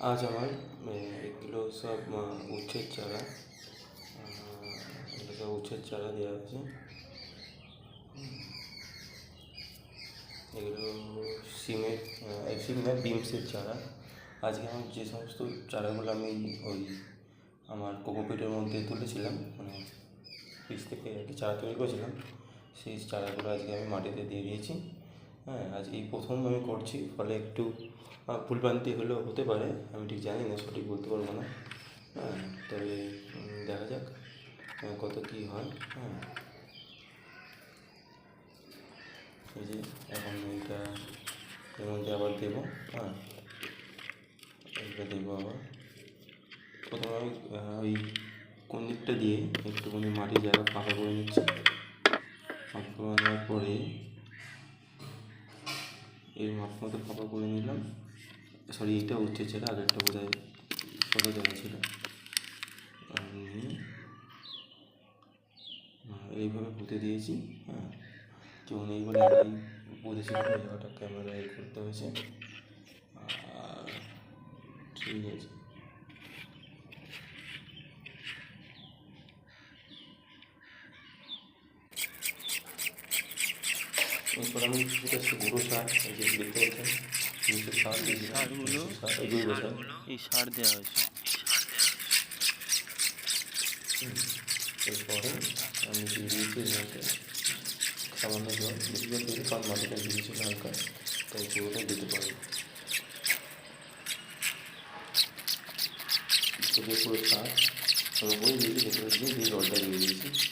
আজ আমার এগুলো সব উচ্ছের চারা, এগুলো সব উচ্ছের চারা দেওয়া আছে। এগুলো সিম না বিনসের চারা। আজকে আমার যে সমস্ত চারাগুলো আমি ওই আমার কোকোপিটের মধ্যে তুলেছিলাম, মানে বীজ থেকে আর কি চারা তৈরি করেছিলাম, সেই চারাগুলো আজকে আমি মাটিতে দিয়ে দিয়েছি। হ্যাঁ, আজ এই প্রথম আমি করছি, ফলে একটু ভুলভ্রান্তি হলেও হতে পারে, আমি ঠিক জানি না, সঠিক বলতে পারবো না। হ্যাঁ, তবে দেখা যাক কত কী হয়। হ্যাঁ, এই যে এখন এইটা এর মধ্যে আবার দেবো। হ্যাঁ, এইটা দেবো আবার। প্রথমে আমি ওই কোন দিকটা দিয়ে একটুখানি মাটির জায়গা ফাঁকা করে নিচ্ছি। ফাঁকা করে নেওয়ার পরে এর মাপ মতো ফাঁকা করে নিলাম। সরি, এইটা উচ্ছে ছিল, আগেরটা বোধ হয় ছোটো জায়গা ছিল। এইভাবে পুঁতে দিয়েছি। হ্যাঁ, যেমন এইগুলো একাই বুঝেছিল, ওই জায়গাটা ক্যামেরায় করতে হয়েছে। আর ঠিক আছে, এরপর আমি কিছুটা একটু গুঁড়ো সার, এই যে দেখতে পাচ্ছেন নিচে সার দিয়েছিলাম, সার জৈব সার, এই সার দেওয়া হয়েছে। এরপরে আমি দিয়ে দিয়েছি এর মধ্যে সামান্য জল, বেশি জল দিয়েছি কারণ মাটিটা দিয়েছিল হালকা, তাই পুরোটাই দিতে পারবো। পুরো সার সব বই দিয়েছি, ভেতরে দিয়ে জলটা দিয়ে দিয়েছি।